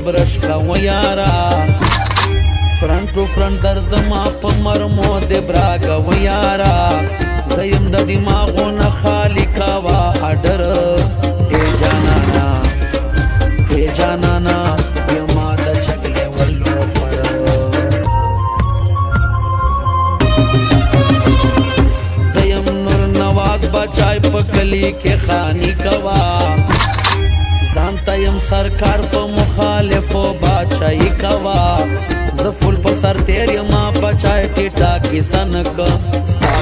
برش کا و یارا فرنٹ ٹو فرنٹ در زما په مرمو د براګه و یارا زیم د دماغونه خالی کاوا اډر اے جانانا یما د چګلې ولو فر زیم نور نواز بچای په کلی کې خانی کوا ځانته يم سرکار په مخالفو بچای کوا زفول په سر تیر یما بچای ټیټا کسنک ستا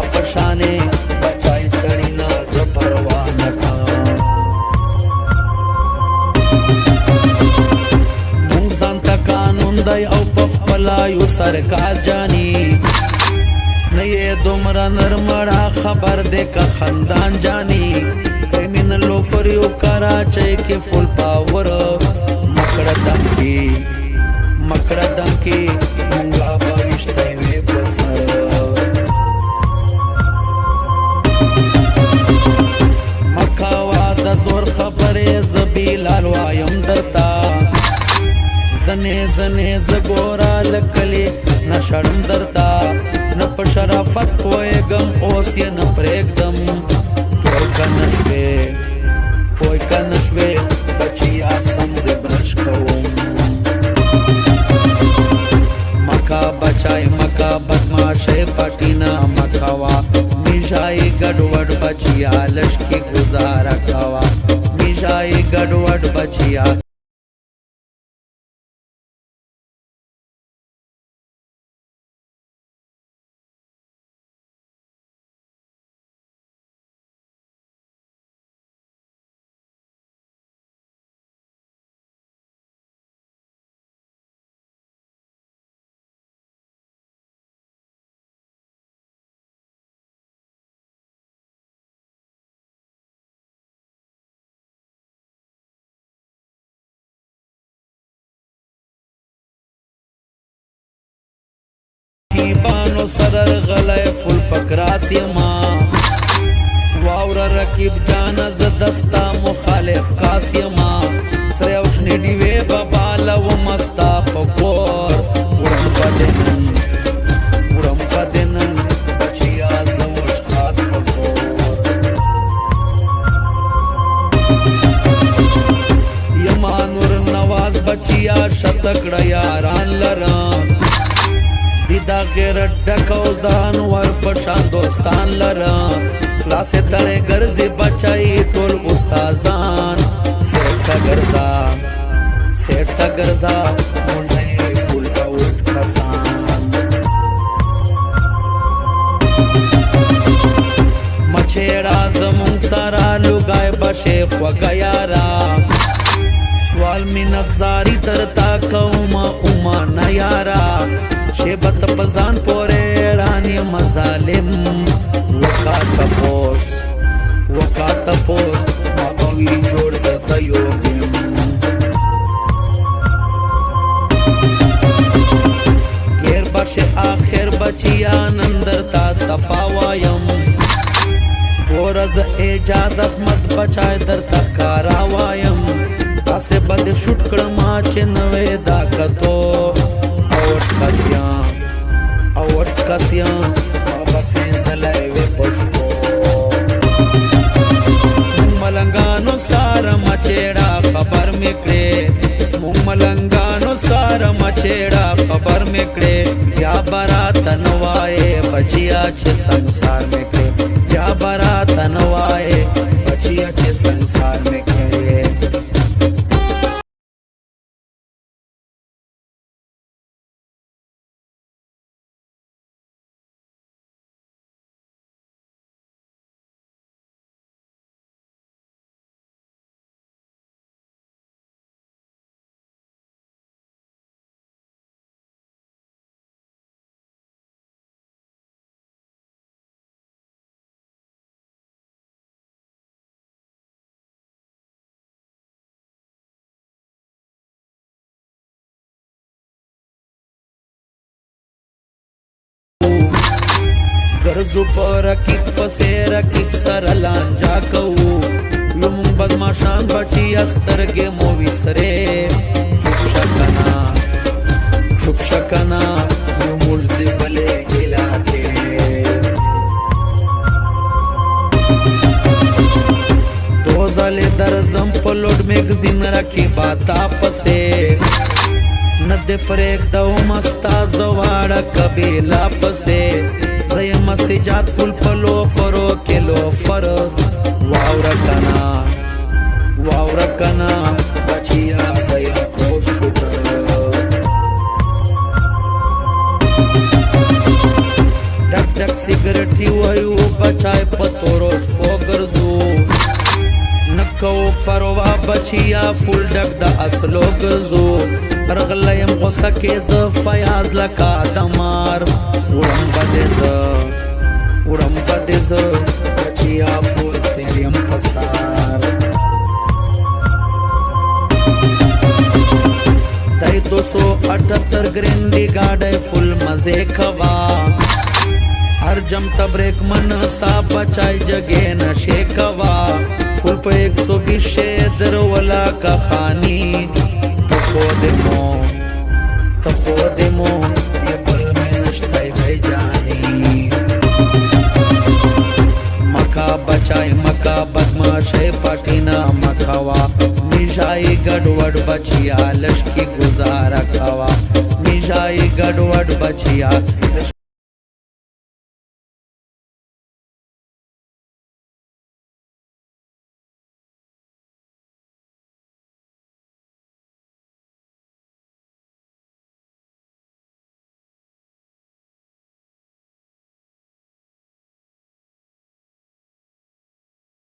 پشانه بچای سړی نه ز پروا نه مونږ ځانته قانون دی او په خپله یو سرکار جانی نه یې دومره نرمړه خبر دی که خندان جانی کرمینلو فریو کراچۍ کې فل پاور مکړه دم کې مونږه بوشته وې بسر مکاوا د زور خبرې زبیلال وایم درتا زنه زګورا لکلی نشړم درتا نه په شرافت پوهېږم اوس یې نه پرېږدم پوی کا نشوے بچیا سم دے برش کوم مکا بچای مکا بدماشے پټینا مکاوا میشای گډوډ بچیا لشکی گزارا کوا میشای گډوډ بچیا بانو سرر غلای فل پکراس یما واور رکیب جانا زدستا مخالف کاس یما سره اوشنی دیوی بابالا و مستا پکور ورم پا دنن بچیا زوج خاص پسور یما نور نواز بچیا شتکڑا یاران لران دا غیر ډکو ځان ور پشان دوستان لرا خلاص تړې ګرځي بچای ټول استادان سیټ تا ګرځا مونږه فول اوټ کسان مچېړه زمون سارا لګای بشه خوګا یارا سوال می نظاری ترتا کوما اوما نه یارا شیبت پزان پورے رانی مظالم وکا تپوس مابوی جوڑ درتا یوگیم گیر باش آخر بچیا نندرتا صفا وایم گورز اجازت مت بچای در تخکارا وایم تاسے بد شوٹ کڑما چنوے دا کتو اوٹ کسیان بسین زلائی وی پشپو ملنگانو سارا مچیڑا خبر مکڑے یا برات نوائے بچیا چھے سنسار مکڑے یا برات نوائے بچیا چھے سنسار مکڑے ګرځو په رکیب پسې رکیب سره لانجا کوو یو مونږ بدماشان بچی سترګې مو وسره چوپ شکنا یو موږ دې بلې ګلا کې دو ځلې درځم په لوډ میگزین راکې باتا پسې نه دې پرېږدوم ستا زواړه قبیله پسې زیم مسجات فل پلو فرو کلو فر واورا کنا بچیا زیم خوش شکر ډک ډک سیګریټي وایو بچای پتورو شپو ګرځو نکو پروا بچیا فل ډک د اصلو ګرځو رغلیم غوسه کې ز فیاض لکا دمار وړم بده ز بچیا فل تیم پسار دای 278 ګرینډي گاډي فل مزه کوا हर जम तब्रेक मन सा बचाई जगे नशे कवा फुल पे 120 दरवला का खानी तो खो दे मो ये पल में नष्टाई गई जानी मका बचाई मका बदमाशे पटीना मखावा मिजाई गड़वड़ बचिया लश्की गुजारा खावा मिजाई गड़वड़ बचिया